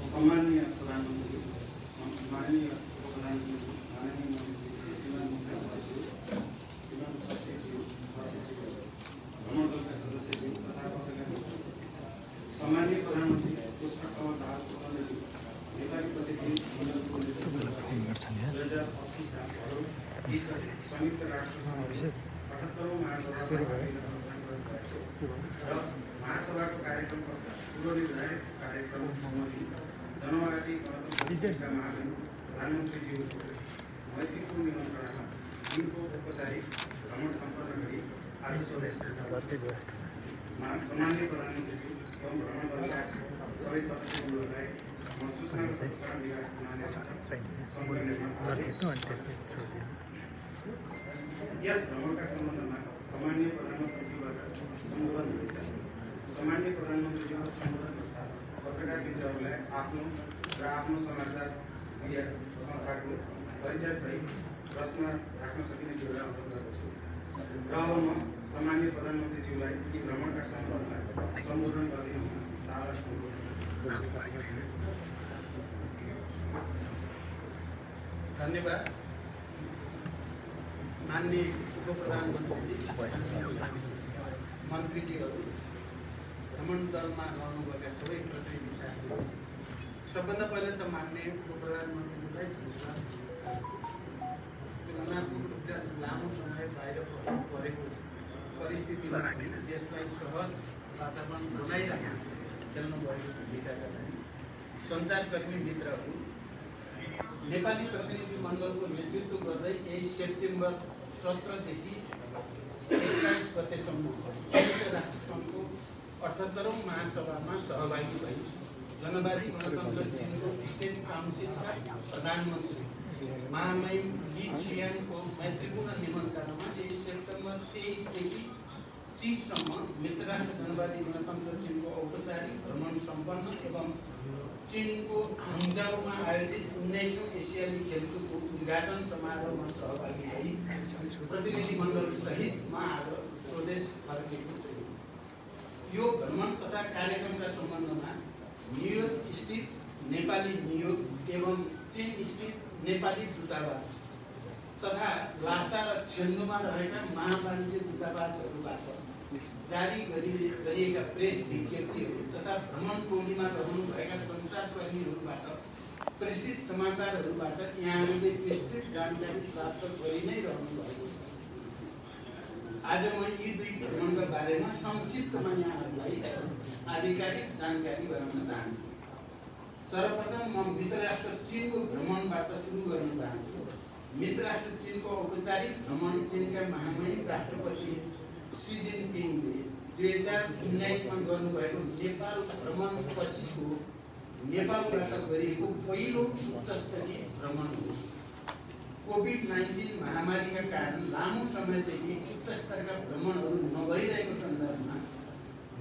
सम्माननीय प्रधानमन्त्री, माननीय प्रधानमन्त्री, माननीय मन्त्री, श्रीमान मुख्य सचिव, श्रीमान सचिव, भ्रमण दलका सदस्यज्यू तथा सम्माननीय प्रधानमन्त्री पुष्पकमल दाहाल प्रचण्डज्यू, नेपाली प्रतिनिधि मण्डलको 2080 साल संयुक्त राष्ट्र सङ्घले 78औं महासभाको कार्यक्रम पश्चात पूर्व निर्धारित कार्यक्रम सम्बन्धी जनवादी गणतन्त्रका महासचिव प्रधानमन्त्रीज्यूको मैत्रीपूर्ण निमन्त्रणामा चीनको औपचारिक भ्रमण सम्पन्न गरी आज सम्माननीय प्रधानमन्त्रीज्यू एवं भ्रमण दलका सबै सदस्यहरूलाई म सूचना र प्रसारण विभागको यस भ्रमणका सम्बन्धमा सम्माननीय प्रधानमन्त्रीज्यूबाट सम्बोधन हुनेछ। सम्माननीय प्रधानमन्त्रीज्यूको सम्बोधन पश्चात पत्रकार मित्रहरूलाई आफ्नो समाचार मीडिया संस्थाको परिचयसहित प्रश्न राख्न सकिने बेला अनुरोध गर्दछु र अब म सम्माननीय प्रधानमन्त्रीज्यूलाई यी भ्रमणका सम्बन्धमा सम्बोधन गर्ने सादर धन्यवाद। माननीय उप प्रधानमन्त्री मन्त्रीजीहरू, भ्रमण दलमा रहनुभएका सबै प्रतिनिधि साथीहरू, सबभन्दा पहिला त माननीय उप प्रधानमन्त्रीलाई धन्यवाद। तुलनात्मक रूपले लामो समय बाहिर परेको परिस्थितिमा देशलाई सहज वातावरण बनाइराख्न खेल्नुभएको भूमिकाका लागि सञ्चारकर्मी मित्रहरू, नेपाली प्रतिनिधि मण्डलको नेतृत्व गर्दै 1 सेप्टेम्बर 17 देखि 21 गतेसम्म संयुक्त राष्ट्रसङ्घको 78औं महासभामा सहभागी भई जनवादी गणतन्त्र चीनको स्टेट काउन्सिलका प्रधानमन्त्री महामहिम ली छियाङको मैत्रीपूर्ण निमन्त्रणामा 1 सेप्टेम्बर 23 देखि 30 सम्म मित्रराष्ट्र जनवादी गणतन्त्र चीनको औपचारिक भ्रमण सम्पन्न एवं चीनको हाङजाऊमा आयोजित 19औं एसियाली खेलकुदको उद्घाटन समारोहमा सहभागी भई प्रतिनिधि मण्डल सहित म आज स्वदेश फर्केको छु। यो भ्रमण तथा कार्यक्रमका सम्बन्धमा न्युयोर्क स्थित नेपाली नियोग एवं चीन स्थित नेपाली दूतावास तथा लासा र छेन्डुमा रहेका महावाणिज्य दूतावासहरूबाट जारी गरिएका प्रेस विज्ञप्तिहरू तथा भ्रमण टोलीमा रहनुभएका सञ्चारकर्मीहरूबाट प्रेषित समाचारहरूबाट यहाँहरूले विस्तृत जानकारी प्राप्त गरि नै रहनु भएको छ। आज म यी दुई भ्रमणका बारेमा संक्षिप्तमा यहाँहरूलाई आधिकारिक जानकारी गराउन चाहन्छु। सर्वप्रथम म मित्रराष्ट्र चीनको भ्रमणबाट सुरु गर्न चाहन्छु। मित्रराष्ट्र चीनको औपचारिक भ्रमण चीनका महामहिम राष्ट्रपति सी जिनपिङले 2019 मा गर्नुभएको नेपाल भ्रमण पछिको नेपालबाट गरिएको पहिलो उच्चस्तरीय भ्रमण हो। कोभिड-19 महामारीका कारण लामो समयदेखि उच्चस्तरका भ्रमणहरू नभइरहेको सन्दर्भमा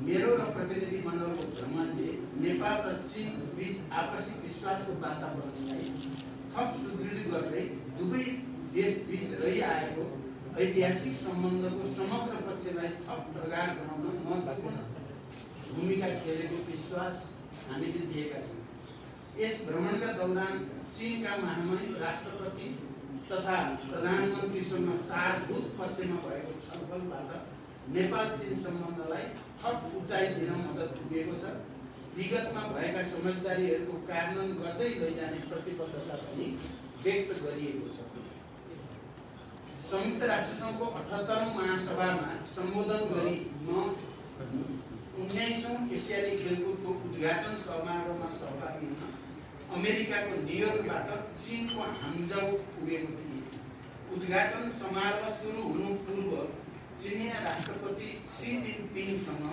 मेरो र प्रतिनिधि मण्डलको भ्रमणले नेपाल र चीन बीच आपसी विश्वासको वातावरणलाई थप सुदृढ गर्दै दुवै देश बीच रहिआएको ऐतिहासिक सम्बन्धको समग्र पक्षलाई थप प्रगाढ बनाउन महत्त्वपूर्ण भूमिका खेलेको विश्वास हामीले दिएका छौँ। यस भ्रमणका दौरान चीनका महामहिम राष्ट्रपति तथा प्रधानमन्त्रीसँग सारभूत पक्षमा भएको छलफलबाट नेपाल चीन सम्बन्धलाई थप उचाइ दिन मद्दत पुगेको छ। विगतमा भएका समझदारीहरूको कार्यान्वयन गर्दै लैजाने प्रतिबद्धता पनि व्यक्त गरिएको छ। संयुक्त राष्ट्रसङ्घको 78औं महासभामा सम्बोधन गरी म 19औं एसियाली खेलकुदको उद्घाटन समारोहमा सहभागी हुन अमेरिकाको न्युयोर्कबाट चीनको हाङजाऊ पुगेको थिए। उद्घाटन समारोह सुरु हुनु पूर्व चीनिया राष्ट्रपति सी जिनपिङसँग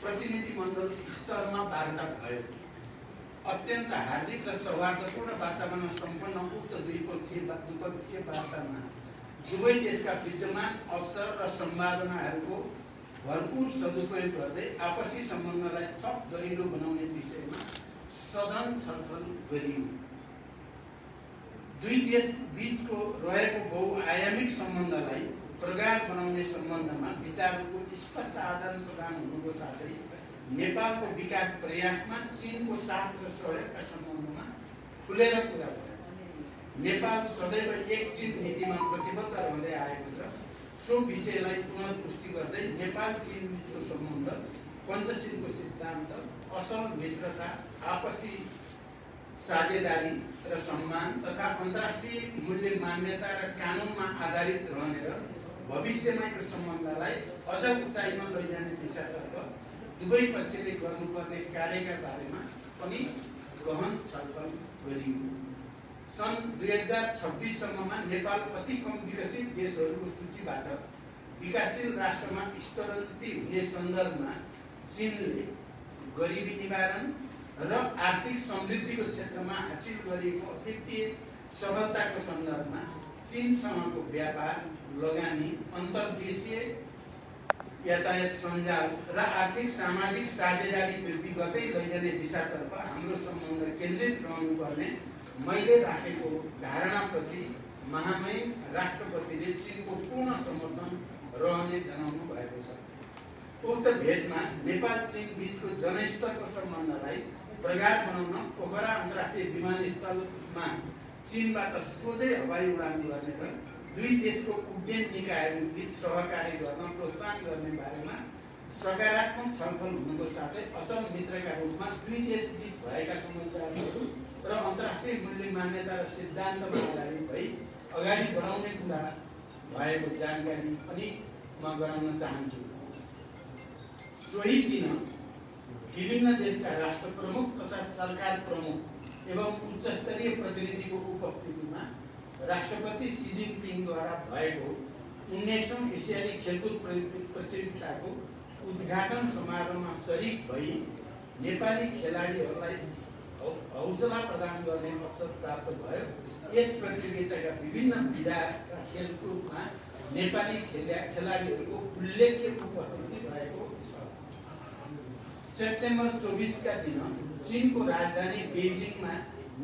प्रतिनिधि मण्डल स्तरमा वार्ता भयो। अत्यन्त हार्दिक र सौहार्दपूर्ण वातावरण सम्पन्न उक्त द्विपक्षीय वार्तामा दुवै देशका विद्यमान अवसर र सम्भावनाहरूको भरपूर सदुपयोग गर्दै आपसी सम्बन्धलाई थप गहिरो बनाउने विषयमा सघन छलफल गरियो। दुई देश बीचको रहेको बहुआयामिक सम्बन्धलाई प्रगाढ बनाउने सम्बन्धमा विचारको स्पष्ट आदान प्रदान हुनुको साथै नेपालको विकास प्रयासमा चीनको साथ र सहयोगका सम्बन्धमा खुलेर कुरा गर्यो। नेपाल सदैव एक चीन नीतिमा प्रतिबद्ध रहँदै आएको छ। सो विषयलाई पुनः पुष्टि गर्दै नेपाल चीन बीचको सम्बन्ध, पञ्चचीनको सिद्धान्त, असल मित्रता, आपसी साझेदारी र सम्मान तथा अन्तर्राष्ट्रिय मूल्य मान्यता र कानुनमा आधारित रहने र भविष्यमा यो सम्बन्धलाई अझ उचाइमा लैजाने दिशातर्फ दुवै पक्षले गर्नुपर्ने कार्यका बारेमा पनि गहन छलफल गरियो। सन् 2026 सम्ममा नेपाल अति कम विकसित देशहरूको सूचीबाट विकासशील राष्ट्रमा स्तरोन्नति हुने सन्दर्भमा चीनले गरिबी निवारण र आर्थिक समृद्धिको क्षेत्रमा हासिल गरिएको अद्वितीय सफलताको सन्दर्भमा चीनसँगको व्यापार, लगानी, अन्तर्देशीय यातायात सञ्जाल र आर्थिक सामाजिक साझेदारी वृद्धि गर्दै लैजाने दिशातर्फ हाम्रो सम्बन्ध केन्द्रित रहनुपर्ने मैले राखेको धारणाप्रति महामहिम राष्ट्रपतिले चीनको पूर्ण समर्थन रहने जनाउनु भएको छ। उक्त भेटमा नेपाल चीन बीचको जनस्तरको सम्बन्धलाई प्रगाढ बनाउन पोखरा अन्तर्राष्ट्रिय विमानस्थलमा चीनबाट सोझै हवाई उडान गर्ने र दुई देशको उड्डयन निकायहरू बीच सहकार्य गर्न प्रोत्साहन गर्ने बारेमा सकारात्मक छलफल हुनुको साथै असल मित्रका रूपमा दुई देश बीच भएका समझदारीहरू र अन्तर्राष्ट्रिय मूल्य मान्यता र सिद्धान्तमा आधारित भई अगाडि बढाउने कुरा भएको जानकारी पनि म गराउन चाहन्छु। सोही दिन विभिन्न देशका राष्ट्र प्रमुख तथा सरकार प्रमुख एवं उच्चस्तरीय प्रतिनिधिको उपस्थितिमा राष्ट्रपति सी जिनपिङद्वारा भएको 19औं एसियाली खेलकुद प्रतियोगिताको उद्घाटन समारोहमा सरिक भई नेपाली खेलाडीहरूलाई हौसला प्रदान गर्ने अवसर प्राप्त भयो। यस प्रतियोगिताका विभिन्न विधाका खेलकुदमा नेपाली खेलाडीहरूको उल्लेख्य उपस्थिति रहेको छ। सेप्टेम्बर 24 का दिन चीनको राजधानी बेजिङमा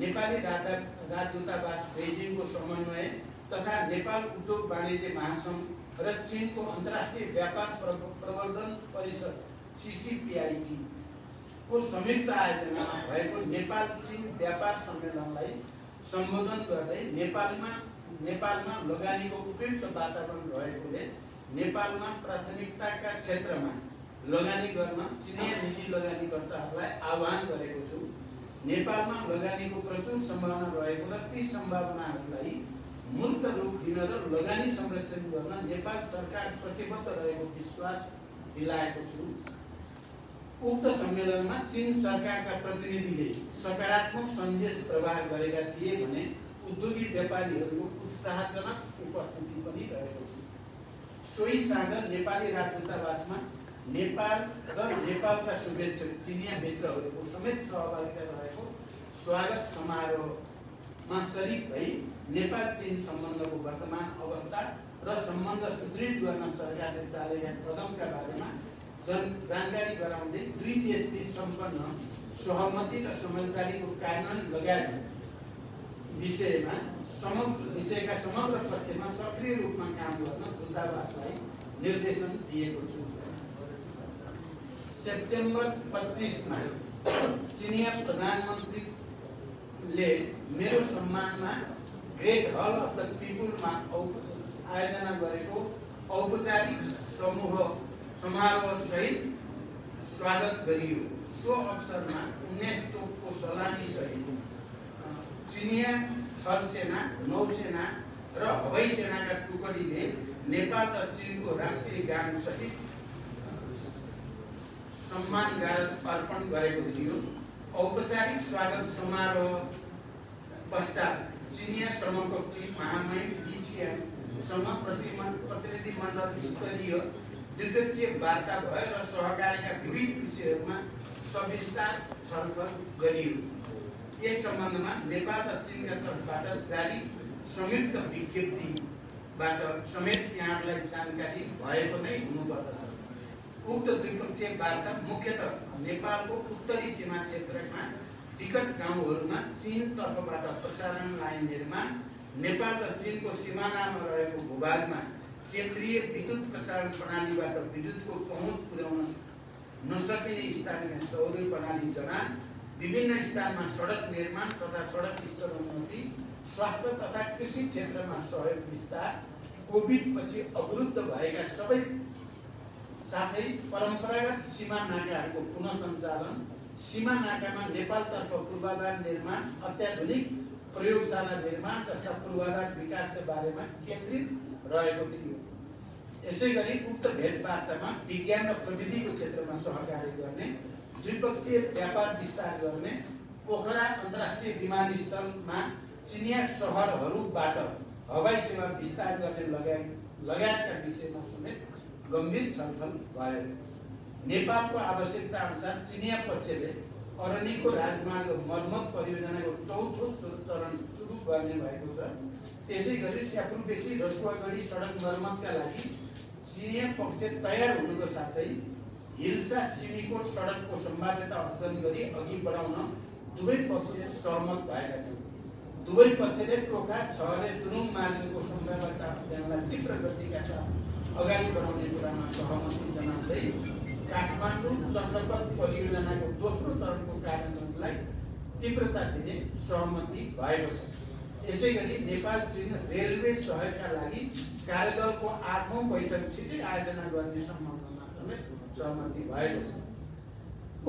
नेपाली राजदूतावास बेजिङको समन्वय तथा नेपाल उद्योग वाणिज्य महासंघ र चीनको अन्तर्राष्ट्रिय व्यापार प्रबन्धन परिषद CCPIT को संयुक्त आयोजनामा भएको नेपाल चीन व्यापार सम्मेलनलाई सम्बोधन गर्दै नेपालमा लगानीको उपयुक्त वातावरण रहेकोले नेपालमा प्राथमिकताका क्षेत्रमा लगानी गर्न चिनिया निजी लगानीकर्ताहरूलाई आह्वान गरेको छु। नेपालमा लगानीको प्रचुर सम्भावना रहेको र ती सम्भावनाहरूलाई मूर्त रूप दिन र लगानी संरक्षण गर्न नेपाल सरकार प्रतिबद्ध रहेको विश्वास दिलाएको छु। उक्त सम्मेलनमा चीन सरकारका प्रतिनिधिले सकारात्मक सन्देश प्रवाह गरेका थिए भने उद्योगी व्यापारीहरूको उत्साहजनक उपस्थिति पनि रहेको छ। सोही साँझ नेपाली राजदूतावासमा नेपाल र नेपालका शुभेच्छुक चिनिया मित्रहरूको समेत सहभागिता रहेको स्वागत समारोहमा सरिक भई नेपाल चीन सम्बन्धको वर्तमान अवस्था र सम्बन्ध सुदृढ गर्न सरकारले चालेका कदमका बारेमा जानकारी गराउँदै दुई देशबीच सम्पन्न सहमति र समझदारीको कार्यान्वयन लगायत विषयका समग्र पक्षमा सक्रिय रूपमा काम गर्न दूतावासलाई निर्देशन दिएको छु। सेप्टेम्बर 25 मा चिनिया प्रधानमन्त्रीले मेरो सम्मानमा ग्रेट हल अफ द पिपुलमा आयोजना गरेको औपचारिक समारोह सहित स्वागत गरियो। सो अवसरमा 19 तोपको सलामी सहित चिनिया थलसेना, नौसेना र हवाई सेनाका टुकडीले नेपाल र चीनको राष्ट्रिय गान सहित सम्मान अर्पण गरेको थियो। औपचारिक स्वागत समारोह पश्चात चिनिया समकक्षी महामहिम ली छियाङसँग प्रतिनिधिमण्डल स्तरीय द्विपक्षीय वार्ता भयो र सहकारीका विविध विषयहरूमा सविस्तार छलफल गरियो। यस सम्बन्धमा नेपाल र चीनका तर्फबाट जारी संयुक्त विज्ञप्तिबाट समेत यहाँहरूलाई जानकारी भएको नै हुनुपर्दछ। उक्त द्विपक्षीय वार्ता मुख्यतः नेपालको उत्तरी सीमा क्षेत्रमा विकट गाउँहरूमा चीन तर्फबाट प्रसारण लाइन निर्माण, नेपाल र चीनको सिमानामा रहेको भूभागमा केन्द्रीय विद्युत प्रसारण प्रणालीबाट विद्युतको पहुँच पुर्याउन नसकिने स्थानमा सौर प्रणाली जडान, विभिन्न स्थानमा सडक निर्माण तथा सडक स्तरोन्नति, स्वास्थ्य तथा कृषि क्षेत्रमा सहयोग विस्तार, कोभिड पछि अवरुद्ध भएका सबै साथै परम्परागत सीमा नाकाहरूको पुनः सञ्चालन, सीमा नाकामा नेपालतर्फ पूर्वाधार निर्माण, अत्याधुनिक प्रयोगशाला निर्माण जस्ता पूर्वाधार विकासका बारेमा केन्द्रित रहेको थियो। यसैगरी उक्त भेटवार्तामा विज्ञान र प्रविधिको क्षेत्रमा सहकार्य गर्ने, द्विपक्षीय व्यापार विस्तार गर्ने, पोखरा अन्तर्राष्ट्रिय विमानस्थलमा चिनिया सहरहरूबाट हवाई सेवा विस्तार गर्ने लगायतका विषयमा समेत गम्भीर छलफल भयो। नेपालको आवश्यकता अनुसार चिनिया पक्षले अरनिको राजमार्ग मर्मत परियोजनाको चौथो चरण सुरु गर्ने भएको छ। त्यसैगरी स्यापुरबेसी रसुवागढी सडक मर्मतका लागि चिनिया पक्ष तयार हुनुको साथै हिल्सा सिमीकोट सडकको सम्भाव्यता अध्ययन गरी अघि बढाउन दुवै पक्ष सहमत भएका छन्। दुवै पक्षले टोखा छहरे सुरुङ मार्गको सम्भाव्यता अध्ययनलाई तीव्र गतिका साथ अगाडि बढाउने कुरामा सहमति जनाउँदै काठमाडौँ चन्द्रपथ परियोजनाको दोस्रो चरणको कार्यान्वयनलाई तीव्रता दिने सहमति भएको छ। यसैगरी नेपाल चीन रेलवे सहयोगका लागि कार्यदलको 8औं बैठक छिटै आयोजना गर्ने सम्बन्धमा समेत सहमति भएको छ।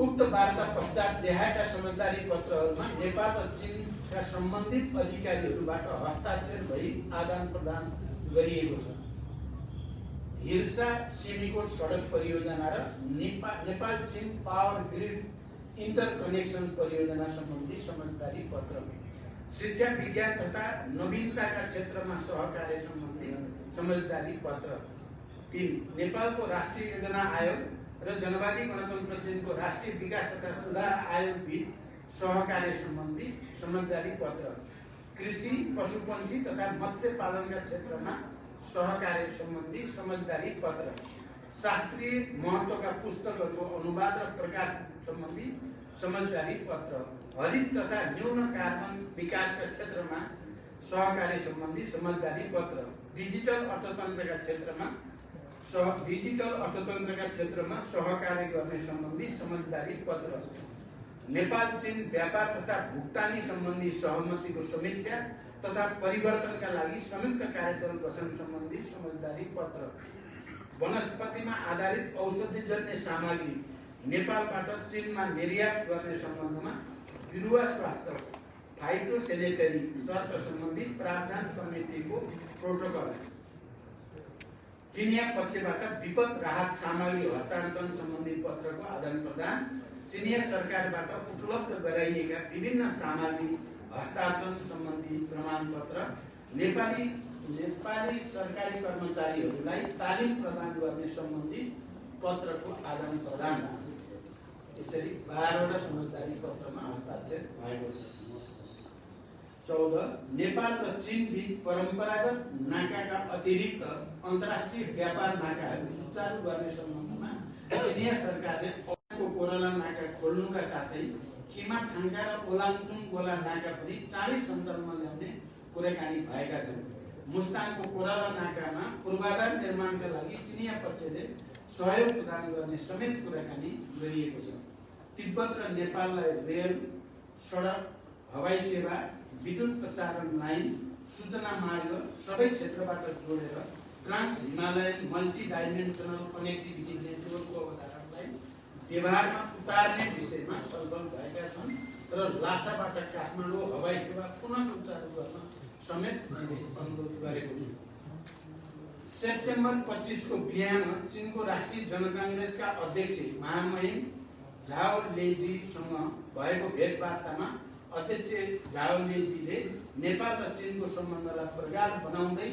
उक्त वार्ता पश्चात देखाएका समझदारी पत्रहरूमा नेपाल र चीनका सम्बन्धित अधिकारीहरूबाट हस्ताक्षर भई आदान प्रदान गरिएको छ। हिल्सा सिमीकोट सडक परियोजना र नेपाल चीन पावर ग्रिड इन्टरकनेक्सन परियोजना सम्बन्धी समझदारी पत्र, शिक्षा विज्ञान तथा नवीनताका क्षेत्रमा सहकार्य सम्बन्धी समझदारी पत्र। 3 नेपालको राष्ट्रिय योजना आयोग र जनवादी गणतन्त्र चीनको राष्ट्रिय विकास तथा सुधार आयोग बीच सहकार्य सम्बन्धी समझदारी पत्र, कृषि पशुपन्छी तथा मत्स्य पालनका क्षेत्रमा सहकार्य सम्बन्धी समझदारी पत्र, शास्त्रीय महत्त्वका पुस्तकहरूको अनुवाद र प्रकाश सम्बन्धी समझदारी पत्र, हरित तथा न्यून कार्बन विकासका क्षेत्रमा सहकार्य सम्बन्धी समझदारी पत्र, डिजिटल अर्थतन्त्रका क्षेत्रमा सहकार्य गर्ने सम्बन्धी समझदारी पत्र, नेपाल चीन व्यापार तथा भुक्तानी सम्बन्धी सहमतिको समीक्षा तथा परिवर्तनका लागि संयुक्त कार्यदल गठन सम्बन्धी समझदारी पत्र, वनस्पतिमा आधारित औषधिजन्य सामग्री नेपालबाट चीनमा निर्यात गर्ने सम्बन्धमा बिरुवा स्वास्थ्य फाइटोसेनेटरी शर्त सम्बन्धी प्रावधान समितिको प्रोटोकल, चिनिया पक्षबाट विपद राहत सामग्री हस्तान्तरण सम्बन्धी पत्रको आदान प्रदान, चिनिया सरकारबाट उपलब्ध गराइएका विभिन्न सामग्री हस्तान्तरण सम्बन्धी प्रमाणपत्र, नेपाली सरकारी कर्मचारीहरूलाई तालिम प्रदान गर्ने सम्बन्धी पत्रको आदान प्रदान। यसरी 12वटा समझदारी पत्रमा हस्ताक्षर भएको छ। 14 नेपाल र चीन बीच परम्परागत नाकाका अतिरिक्त अन्तर्राष्ट्रिय व्यापार नाकाहरू सुचारू गर्ने सम्बन्धमा चिनिया सरकारले कोराला नाका खोल्नुका साथै किमाथाङ्का र ओलाङचुङ गोला नाका पनि चाँडै सञ्चालनमा ल्याउने कुराकानी भएका छन्। मुस्ताङको कोराला नाकामा पूर्वाधार निर्माणका लागि चिनिया पक्षले सहयोग प्रदान गर्ने समेत कुराकानी गरिएको छ। तिब्बत र नेपाललाई रेल, सडक, हवाई सेवा, विद्युत प्रसारण लाइन, सूचना मार्ग सबै क्षेत्रबाट जोडेर trans Himalayan multi dimensional connectivity नेटवर्कको अवधारणालाई व्यवहारमा उतार्ने विषयमा छलफल भएका छन् र लासाबाट काठमाडौँ हवाई सेवा पुनः सुचारू गर्न समेत अनुरोध गरेको छु। सेप्टेम्बर 25 को बिहान चीनको राष्ट्रिय जनकांग्रेसका अध्यक्ष महामहिम झाओ लेजीसँग भएको भेटवार्तामा अध्यक्ष झाओ लेजीले नेपाल र चीनको सम्बन्धलाई प्रगाढ बनाउँदै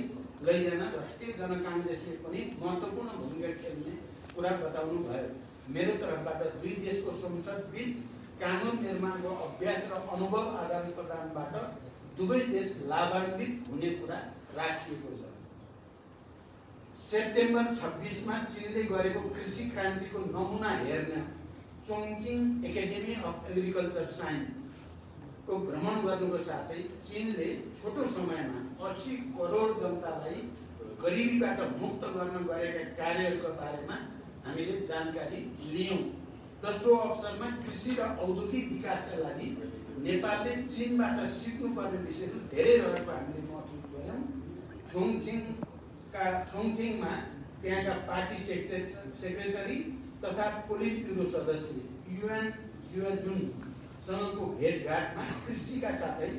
लैजान राष्ट्रिय जनकांग्रेसले पनि महत्त्वपूर्ण भूमिका खेल्ने कुरा बताउनु भयो। मेरो तर्फबाट दुई देशको संसद बीच कानून निर्माणको अभ्यास र अनुभव आदान प्रदानबाट दुवै देश लाभान्वित हुने कुरा राखिएको छ। सेप्टेम्बर 26 मा चीनले गरेको कृषि क्रान्तिको नमुना हेर्न चोङकिङ एकाडेमी अफ एग्रिकल्चर साइन्स को भ्रमण गर्नुको साथै चीनले छोटो समयमा 80 करोड जनतालाई गरिबीबाट मुक्त गर्न गरेका कार्यहरूको बारेमा हामीले जानकारी लियौं। दोस्रो अवसरमा कृषि र औद्योगिक विकासका लागि नेपालले चीनबाट सिक्नुपर्ने विषयहरू धेरै रहेको हामीले महसुस गर्यौं। चोङचिङमा त्यहाँका पार्टी सेक्रेटरी तथा पोलिट ब्युरो सदस्य युएन जुनको भेटघाटमा कृषिका साथै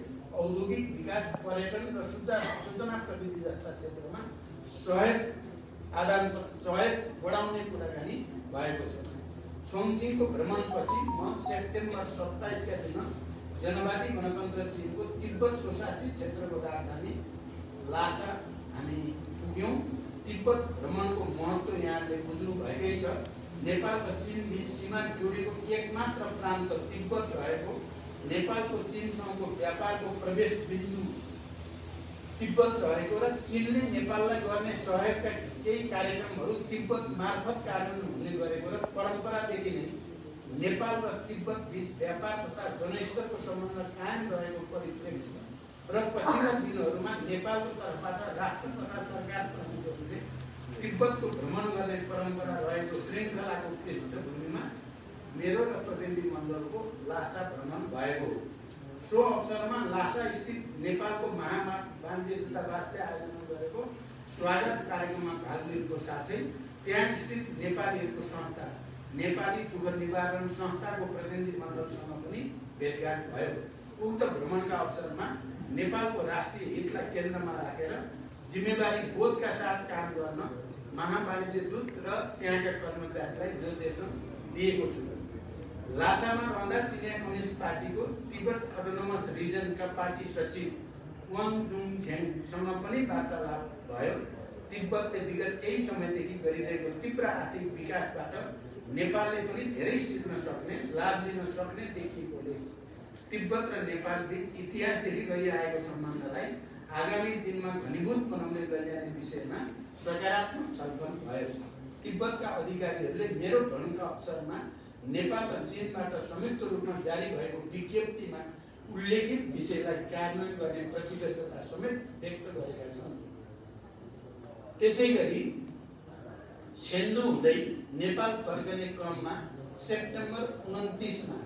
औद्योगिक विकास, पर्यटन र सूचना प्रविधि जस्ता क्षेत्रमा सहयोग बढाउने कुराकानी भएको छ। चोङचिङको भ्रमणपछि म सेप्टेम्बर 27 का दिन जनवादी गणतन्त्र चीनको तिब्बत सोसाइटी क्षेत्रको राजधानी लासा हामी पुग्यौं। तिब्बत भ्रमणको महत्त्व यहाँले बुझ्नु भएकै छ। नेपाल र चीन बीच सीमा जोडेको एकमात्र प्रान्त तिब्बत रहेको, नेपालको चीनसँगको व्यापारको प्रवेश बिन्दु तिब्बत रहेको र चीनले नेपाललाई गर्ने सहयोगका केही कार्यक्रमहरू तिब्बत मार्फत कार्यान्वयन हुने गरेको र परम्परादेखि नै नेपाल र तिब्बत बीच व्यापार तथा जनस्तरको सम्बन्ध कायम रहेको परिप्रेक्ष्यमा र पछिल्ला दिनहरूमा नेपालको तर्फबाट राष्ट्र तथा सरकार प्रमुखहरूले तिब्बतको भ्रमण गर्ने परम्परा रहेको श्रृङ्खलाको पृष्ठभूमिमा मेरो र प्रतिनिधि मण्डलको लासा भ्रमण भएको हो। सो अवसरमा लासा स्थित नेपालको महावाणिज्य दूतावासले आयोजना गरेको स्वागत कार्यक्रममा भाग लिनुको साथै त्यहाँ स्थित नेपालीहरूको संस्था नेपाली दुःख निवारण संस्थाको प्रतिनिधि मण्डलसँग पनि भेटघाट भयो। उक्त भ्रमणका अवसरमा नेपालको राष्ट्रिय हितलाई केन्द्रमा राखेर जिम्मेवारी बोधका साथ काम गर्न महावाणिज्य दूत र त्यहाँका कर्मचारीलाई निर्देशन दिएको छु। लासामा रहँदा चिनिया कम्युनिस्ट पार्टीको तिब्बत अटोनोमस रिजनका पार्टी सचिव वाङ जुङछेङसँग पनि वार्तालाप भयो। तिब्बतले विगत केही समयदेखि गरिरहेको तीव्र आर्थिक विकासबाट नेपालले पनि धेरै सिक्न सक्ने, लाभ लिन सक्ने देखिएकोले तिब्बत र नेपाल बीच इतिहासदेखि गइरहेको सम्बन्धलाई आगामी दिनमा घनीभूत बनाउने लैजाने विषयमा सकारात्मक छलफल भयो। तिब्बतका अधिकारीहरूले मेरो भ्रमणका अवसरमा नेपाल र चीनबाट संयुक्त रूपमा जारी भएको विज्ञप्तिमा उल्लेखित विषयलाई कार्यान्वयन गर्ने प्रतिबद्धता समेत व्यक्त गरेका छन्। त्यसैगरी सेन्डु हुँदै नेपाल फर्कने क्रममा सेप्टेम्बर 29 मा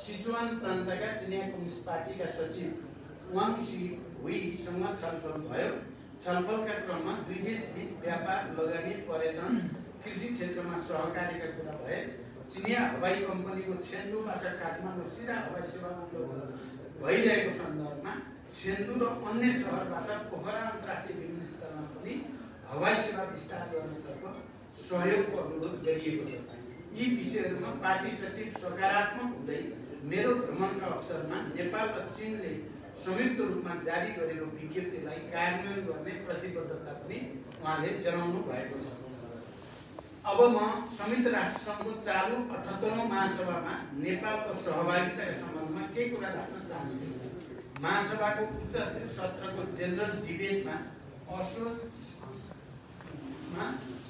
सिचुवान प्रान्तका चिनिया कम्युनिस्ट पार्टीका सचिव वाङ हुईसँग छलफल भयो। छलफलका क्रममा दुई देश बीच व्यापार, लगानी, पर्यटन, कृषि क्षेत्रमा सहकार्यका कुरा भए। चिनिया हवाई कम्पनीको छेन्डुबाट काठमाडौँ सिधा हवाई सेवा उपलब्ध भइरहेको सन्दर्भमा छेन्डु र अन्य सहरबाट पोखरा अन्तर्राष्ट्रिय विमानस्थलमा पनि हवाई सेवा विस्तार गर्नेतर्फ सहयोगको अनुरोध गरिएको छ। यी विषयहरूमा पार्टी सचिव सकारात्मक हुँदै मेरो भ्रमणका अवसरमा नेपाल र चीनले संयुक्त रूपमा जारी गरेको विज्ञप्तिलाई कार्यान्वयन गर्ने प्रतिबद्धता पनि उहाँले जनाउनु भएको छ। अब म संयुक्त राष्ट्र सङ्घको चालु 78औं महासभामा नेपालको सहभागिताका सम्बन्धमा केही कुरा राख्न चाहन्छु। महासभाको उच्च सत्रको जेनरल डिबेटमा असोजमा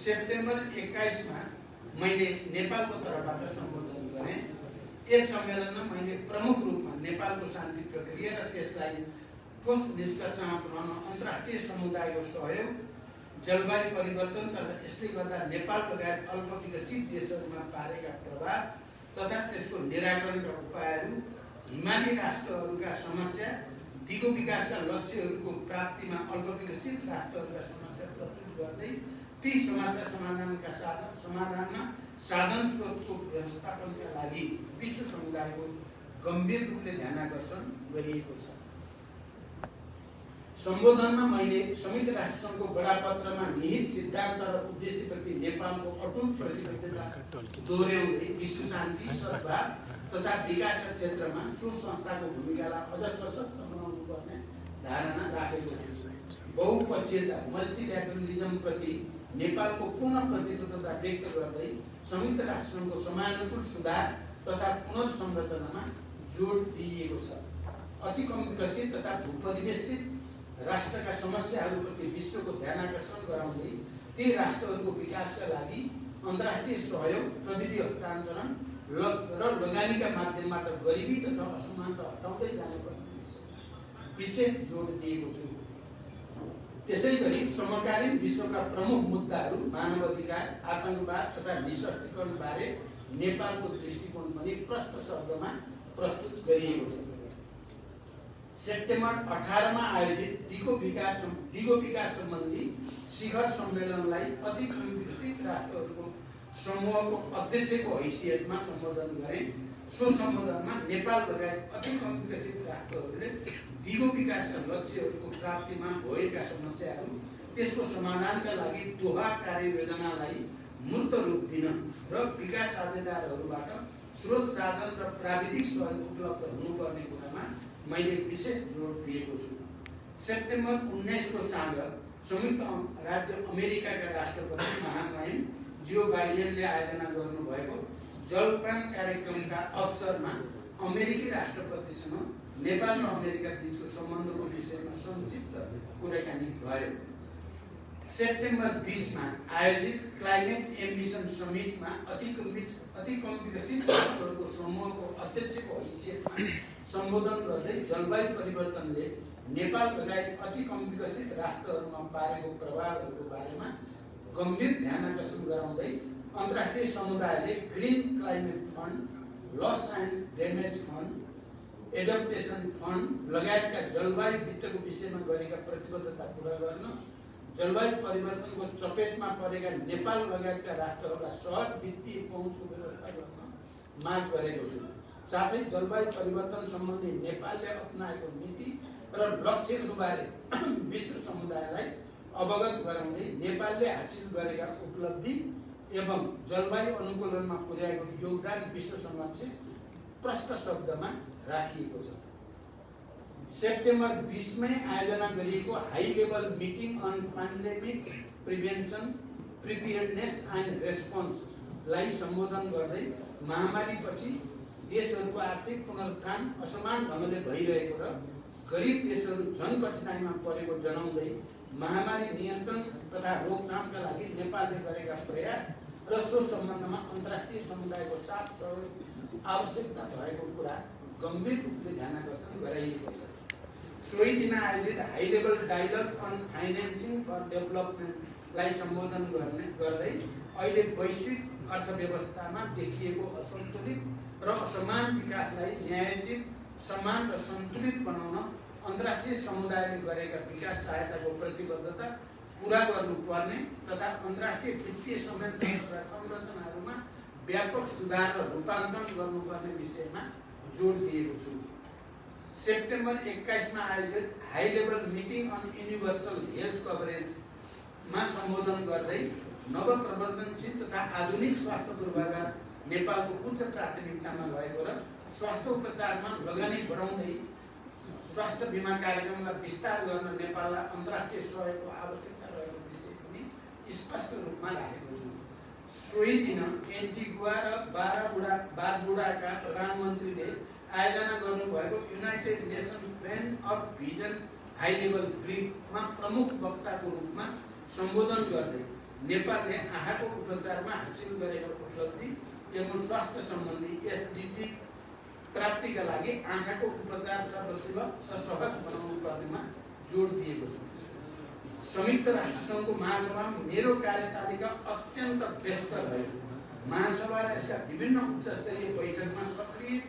सेप्टेम्बर 21 मा मैले नेपालको तर्फबाट सम्बोधन गरेँ। यस सम्मेलनमा मैले प्रमुख रूपमा नेपालको शान्ति प्रक्रिया र त्यसलाई ठोस निष्कर्षमा पुर्याउन अन्तर्राष्ट्रिय समुदायको सहयोग, जलवायु परिवर्तन तथा यसले गर्दा नेपाल लगायत अल्प विकसित देशहरूमा पारेका प्रभाव तथा त्यसको निराकरणका उपायहरू, हिमाली राष्ट्रहरूका समस्या, दिगो विकासका लक्ष्यहरूको प्राप्तिमा अल्प विकसित राष्ट्रहरूका समस्या प्रस्तुत गर्दै ती समस्या समाधानमा साधन स्रोतको व्यवस्थापनका लागि विश्व समुदायको गम्भीर रूपले ध्यानाकर्षण गरिएको छ। सम्बोधनमा मैले संयुक्त राष्ट्र सङ्घको बडापत्रमा निहित सिद्धान्त र उद्देश्यप्रति नेपालको अटुट प्रतिबद्धता दोहोर्याउँदै विश्व शान्ति, सद्भाव तथा विकासका क्षेत्रमा सो संस्थाको भूमिकालाई अझ सशक्त बनाउनु पर्ने धारणा राखेको छु। बहुपक्षीयता, मल्टिल्याटरलिजमप्रति नेपालको पूर्ण प्रतिबद्धता व्यक्त गर्दै संयुक्त राष्ट्र सङ्घको समयानुकूल सुधार तथा पुनर्संरचनामा जोड दिइएको छ। अति कम विकसित तथा भूपरिवेष्टित राष्ट्रका समस्याहरूप्रति विश्वको ध्यानाकर्षण गराउँदै ती राष्ट्रहरूको विकासका लागि अन्तर्राष्ट्रिय सहयोग, प्रविधि हस्तान्तरण र लगानीका माध्यमबाट गरिबी तथा असमानता हटाउँदै जानुपर्ने विशेष जोड दिएको छु। त्यसैगरी समकालीन विश्वका प्रमुख मुद्दाहरू मानवाधिकार, आतंकवाद तथा निशस्त्रीकरण बारे नेपालको दृष्टिकोण पनि प्रष्ट शब्दमा प्रस्तुत गरिएको छ। सेप्टेम्बर 18 मा आयोजित दिगो विकास सम्बन्धी शिखर सम्मेलनलाई अति कम विकसित राष्ट्रहरूको समूहको अध्यक्षको हैसियतमा सम्बोधन गरे। सो सम्बोधनमा नेपाल लगायत अति कम विकसित राष्ट्रहरूले दिगो विकासका लक्ष्यहरूको प्राप्तिमा भएका समस्याहरू, त्यसको समाधानका लागि दोहा कार्ययोजनालाई मूर्त रूप दिन र विकास साझेदारहरूबाट स्रोत साधन र प्राविधिक सहयोग उपलब्ध हुनुपर्ने कुरामा मैले विशेष जोड दिएको छु। सेप्टेम्बर 19 को साँझ संयुक्त राज्य अमेरिकाका राष्ट्रपति महामहिम जो बाइडेनले आयोजना गर्नुभएको जलपान कार्यक्रमका अवसरमा अमेरिकी राष्ट्रपतिसँग नेपाल र अमेरिका बीचको सम्बन्धको विषयमा संक्षिप्त कुराकानी भयो। सेप्टेम्बर 20 मा आयोजित क्लाइमेट एम्बिसन समिटमा अति कम विकसित राष्ट्रहरूको समूहको अध्यक्षको हैसियतमा सम्बोधन गर्दै जलवायु परिवर्तनले नेपाल लगायत अति कम विकसित राष्ट्रहरूमा पारेको प्रभावहरूको बारेमा गम्भीर ध्यानाकर्षण गराउँदै अन्तर्राष्ट्रिय समुदायले green climate fund, loss and damage fund, adaptation fund लगायतका जलवायु वित्तको विषयमा गरेका प्रतिबद्धता पूरा गर्न, जलवायु परिवर्तनको चपेटमा परेका नेपाल लगायतका राष्ट्रहरूलाई सहज वित्तीय पहुँचको व्यवस्था गर्न माग गरेको छु। साथै जलवायु परिवर्तन सम्बन्धी नेपालले अपनाएको नीति र लक्ष्यहरूबारे विश्व समुदायलाई अवगत गराउँदै नेपालले हासिल गरेका उपलब्धि एवं जलवायु अनुकूलनमा पुर्याएको योगदान विश्व समक्ष प्रष्ट शब्दमा राखिएको छ। सेप्टेम्बर 20 मै आयोजना गरिएको high level meeting on pandemic prevention, preparedness and रेस्पोन्सलाई सम्बोधन गर्दै महामारीपछि देशहरूको आर्थिक पुनरुत्थान असमान ढङ्गले भइरहेको र गरिब देशहरू झन कठिनाइमा परेको जनाउँदै महामारी नियन्त्रण तथा रोकथामका लागि नेपालले गरेका प्रयास र सो सम्बन्धमा अन्तर्राष्ट्रिय समुदायको साथ सहयोग आवश्यकता भएको कुरा गम्भीर रूपले ध्यानाकर्षण गराइएको छ। सोही दिन आयोजित high level dialogue on financing for डेभलपमेन्टलाई सम्बोधन गर्दै अहिले वैश्विक अर्थव्यवस्थामा देखिएको असन्तुलित र असमान विकासलाई न्यायोचित, समान र सन्तुलित बनाउन अन्तर्राष्ट्रिय समुदायले गरेका विकास सहायताको प्रतिबद्धता पूरा गर्नुपर्ने तथा अन्तर्राष्ट्रिय वित्तीय संरचनाहरूमा व्यापक सुधार र रूपान्तरण गर्नुपर्ने विषयमा जोड दिएको छु। सेप्टेम्बर 21 मा आयोजित high level meeting on universal health कभरेजमा सम्बोधन गर्दै नवप्रबन्धनशील तथा आधुनिक स्वास्थ्य पूर्वाधार नेपालको उच्च प्राथमिकतामा भएको र स्वास्थ्य उपचारमा लगानी बढाउँदै स्वास्थ्य बीमा कार्यक्रमलाई विस्तार गर्न नेपाललाई अन्तर्राष्ट्रिय सहयोगको आवश्यकता रहेको विषय पनि स्पष्ट रूपमा राखेको छु। सोही दिन एन्टिगुआ र बारबुडाका प्रधानमन्त्रीले आयोजना गर्नुभएको United Nations friend of vision high level ब्रिफमा प्रमुख वक्ताको रूपमा सम्बोधन गर्दै नेपालले आँखाको उपचारमा हासिल गरेको उपलब्धि एवं स्वास्थ्य सम्बन्धी एसडिजी प्राप्तिका लागि आँखाको उपचार सर्वसुलभ र सहज बनाउनु पर्नेमा जोड दिएको छु। संयुक्त राष्ट्रसङ्घको महासभामा मेरो कार्यतालिका अत्यन्त व्यस्त रह्यो। महासभा र यसका विभिन्न उच्चस्तरीय बैठकमा सक्रिय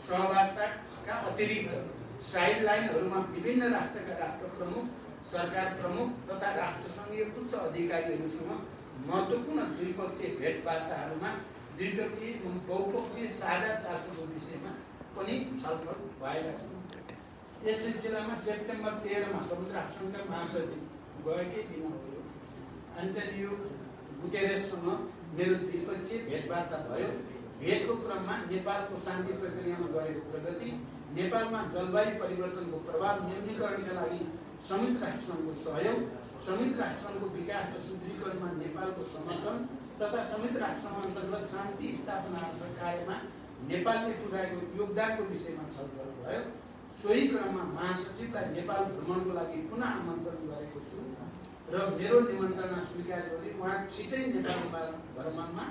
सहभागिताका अतिरिक्त साइडलाइनहरूमा विभिन्न राष्ट्रका राष्ट्र प्रमुख, सरकार प्रमुख तथा राष्ट्रसङ्घीय उच्च अधिकारीहरूसँग महत्त्वपूर्ण द्विपक्षीय भेटवार्ताहरूमा द्विपक्षीय एवं बहुपक्षीय साझा चासोको विषयमा पनि छलफल भएका छन्। यस सिलसिलामा सेप्टेम्बर 13 मा संयुक्त राष्ट्रसङ्घका महासचिव गएकै दिन भयो एन्टोनियो गुटेरेससँग मेरो द्विपक्षीय भेटवार्ता भयो। भेटको क्रममा नेपालको शान्ति प्रक्रियामा गरेको प्रगति, नेपालमा जलवायु परिवर्तनको प्रभाव न्यूनीकरणका लागि संयुक्त राष्ट्रसङ्घको सहयोग, संयुक्त राष्ट्रसङ्घको विकास र सुदृढीकरणमा नेपालको समर्थन तथा संयुक्त राष्ट्रसङ्घ अन्तर्गत शान्ति स्थापना कार्यमा नेपालले पुर्याएको योगदानको विषयमा छलफल भयो। सोही क्रममा महासचिवलाई नेपाल भ्रमणको लागि पुनः आमन्त्रण गरेको छु। र मेरो निमन्त्रणा स्वीकार गरी उहाँ छिटै नेपाल भ्रमणमा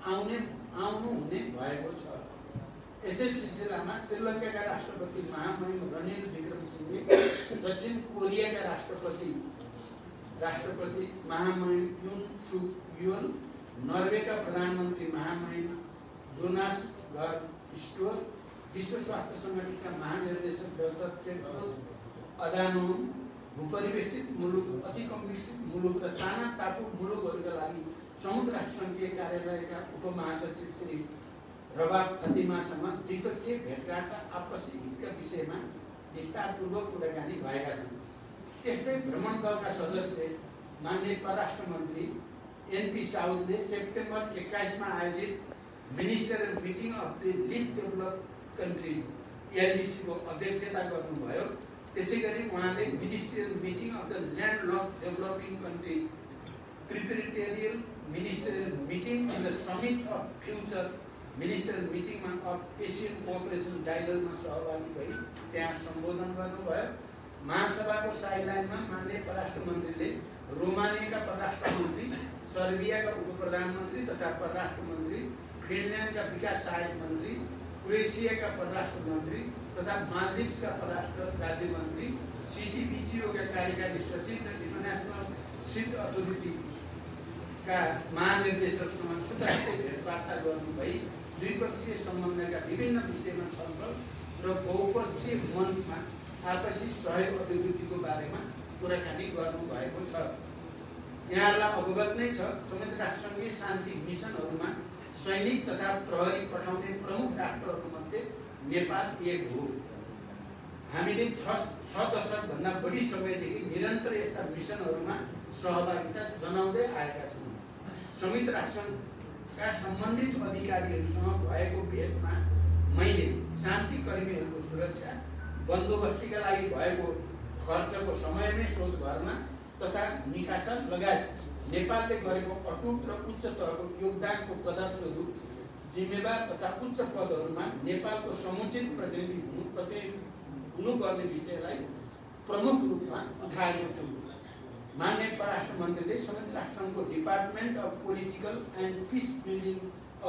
आउनुहुने भएको छ। यसै सिलसिलामा श्रीलङ्काका राष्ट्रपति महामहिम रनिल विक्रमसिंघे, दक्षिण कोरियाका राष्ट्रपति महामहिम युन सुक युल, नर्वेका प्रधानमन्त्री महामहिम जोनास घर स्टोर, विश्व स्वास्थ्य सङ्गठनका महानिर्देशक डाक्टर टेड्रोस अधानोम, भूपरिवेष्टित मुलुक, अति कम विकसित मुलुक र साना टापु मुलुकहरूका लागि संयुक्त राष्ट्रसङ्घीय कार्यालयका उपमहासचिव श्री रबाब फतिमासँग द्विपक्षीय भेटघाट र आपसी हितका विषयमा विस्तारपूर्वक कुराकानी भएका छन्। त्यस्तै भ्रमण दलका सदस्य माननीय परराष्ट्र मन्त्री एनपी साउदले सेप्टेम्बर 21 मा आयोजित ministerial meeting of the least developed country LDC को अध्यक्षता गर्नुभयो। त्यसैगरी उहाँले ministerial meeting of the landlocked developing country preparatory ministerial meeting and the summit of future ministerial मिटिङमा अफ एसियन कोअपरेसन डायलगमा सहभागी भई त्यहाँ सम्बोधन गर्नुभयो। महासभाको साइडलाइनमा माननीय परराष्ट्र मन्त्रीले रोमानियाका परराष्ट्र मन्त्री, सर्बियाका उप प्रधानमन्त्री तथा परराष्ट्र मन्त्री, फिनल्यान्डका विकास सहायक मन्त्री, क्रोएसियाका परराष्ट्र मन्त्री तथा मालदिभ्सका परराष्ट्र राज्य मन्त्री, सीटीपीटीओका कार्यकारी सचिव र इन्टरनेसनल सीड अथोरिटीका महानिर्देशकसँग छुट्टा भेटवार्ता गर्नुभई द्विपक्षीय सम्बन्धका विभिन्न विषयमा छलफल र बहुपक्षीय मञ्चमा आपसी सहयोग अभिवृद्धिको बारेमा कुराकानी गर्नुभएको छ। यहाँलाई अवगत नै छ, संयुक्त राष्ट्रसङ्घीय शान्ति मिसनहरूमा सैनिक तथा प्रहरी पठाउने प्रमुख राष्ट्रहरूमध्ये नेपाल एक हो। हामीले 6 दशकभन्दा बढी समयदेखि निरन्तर यस्ता मिसनहरूमा सहभागिता जनाउँदै आएका छौँ। संयुक्त राष्ट्रका सम्बन्धित अधिकारीहरूसँग भएको भेटमा मैले शान्ति कर्मीहरूको सुरक्षा, बन्दोबस्तीका लागि भएको खर्चको समयमै शोध गर्न तथा निकासा लगायत नेपालले गरेको अटुट र उच्च तहको योगदानको कदरस्वरूप जिम्मेवार तथा उच्च पदहरूमा नेपालको समुचित प्रतिनिधि हुनुपर्ने विषयलाई प्रमुख रूपमा उठाएको छु। माननीय परराष्ट्र मन्त्रीले संयुक्त राष्ट्रसङ्घको department of political and peace building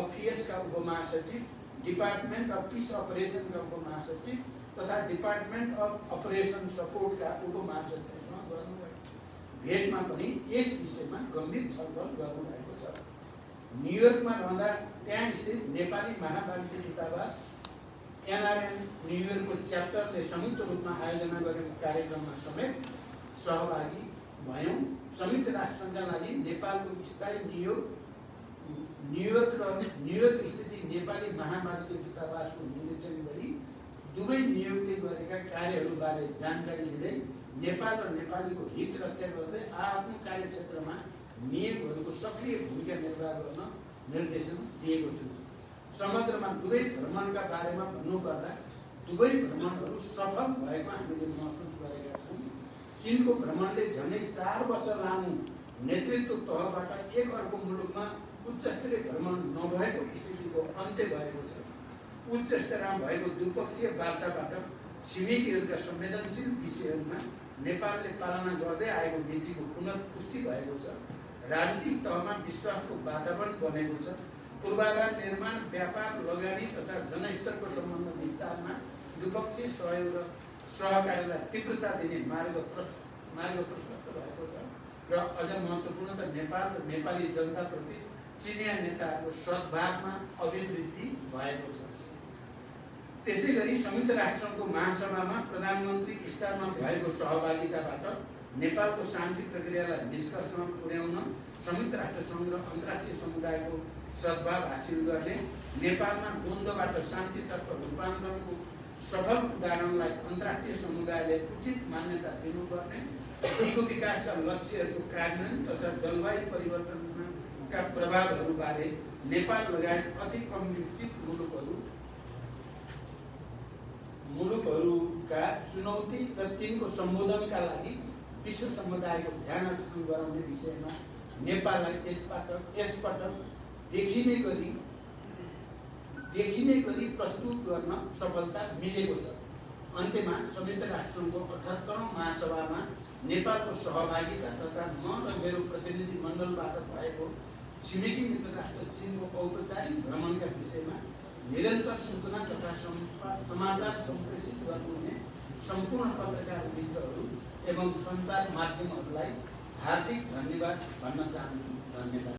अफेयर्सका उपमहासचिव, डिपार्टमेन्ट अफ पिस अपरेसनका उपमहासचिव तथा डिपार्टमेन्ट अफ अपरेसन सपोर्टका उपमहासचिवसँग गर्नुभयो। भेटमा पनि यस विषयमा गम्भीर छलफल गर्नुभएको छ। न्युयोर्कमा रहँदा त्यहाँ स्थित नेपाली महावाणिज्य दूतावास एनआरएन न्युयोर्कको च्याप्टरले संयुक्त रूपमा आयोजना गरेको कार्यक्रममा समेत सहभागी भयौँ। संयुक्त राष्ट्रसङ्घका लागि नेपालको स्थायी न्युयोर्क र न्युयोर्क स्थित नेपाली महावाणिज्य दूतावासको निरीक्षण गरी दुवै नियोगले गरेका कार्यहरूबारे जानकारी लिँदै नेपाल र नेपालीको हित रक्षा गर्दै आफ्नो कार्यक्षेत्रमा नियमहरूको सक्रिय भूमिका निर्वाह गर्न निर्देशन दिएको छु। समग्रमा दुवै भ्रमणका बारेमा भन्नुपर्दा दुवै भ्रमणहरू सफल भएको हामीले महसुस गरेका छौँ। चीनको भ्रमणले झन्डै 4 वर्ष लामो नेतृत्व तहबाट एक अर्को मुलुकमा उच्चस्तरीय भ्रमण नभएको स्थितिको अन्त्य भएको छ। उच्च स्तरमा भएको द्विपक्षीय वार्ताबाट छिमेकीहरूका संवेदनशील विषयहरूमा नेपालले पालना गर्दै आएको नीतिको पुनर्पुष्टि भएको छ। राजनीतिक तहमा विश्वासको वातावरण बनेको छ। पूर्वाधार निर्माण, व्यापार, लगानी तथा जनस्तरको सम्बन्ध विस्तारमा द्विपक्षीय सहयोग र सहकार्यलाई तीव्रता दिने मार्ग प्रशस्त भएको छ र अझ महत्त्वपूर्ण त नेपाल र नेपाली जनताप्रति चिनिया नेताहरूको सद्भावमा अभिवृद्धि भएको छ। त्यसैगरी संयुक्त राष्ट्रसङ्घको महासभामा प्रधानमन्त्री स्तरमा भएको सहभागिताबाट नेपालको शान्ति प्रक्रियालाई निष्कर्षमा पुर्याउन संयुक्त राष्ट्रसङ्घ र अन्तर्राष्ट्रिय समुदायको सद्भाव हासिल गर्ने, नेपालमा द्वन्द्वबाट शान्तितर्फ रूपान्तरणको सफल उदाहरणलाई अन्तर्राष्ट्रिय समुदायले उचित मान्यता दिनुपर्ने, दिगो विकासका लक्ष्यहरूको कार्यान्वयन तथा जलवायु परिवर्तनका प्रभावहरूबारे नेपाल लगायत अति कम विकसित मुलुकहरूका चुनौती र तिनको सम्बोधनका लागि विश्व समुदायको ध्यान आकर्षण गराउने विषयमा नेपाललाई यसपटक देखिने गरी प्रस्तुत गर्न सफलता मिलेको छ। अन्त्यमा संयुक्त राष्ट्रसङ्घको 78औं महासभामा नेपालको सहभागिता तथा म र मेरो प्रतिनिधि मण्डलबाट भएको छिमेकी मित्र राष्ट्र चीनको औपचारिक भ्रमणका विषयमा निरन्तर सूचना तथा समाचार सम्प्रेषित गर्नुहुने सम्पूर्ण पत्रकार मित्रहरू एवं सञ्चार माध्यमहरूलाई हार्दिक धन्यवाद भन्न चाहन्छु। धन्यवाद।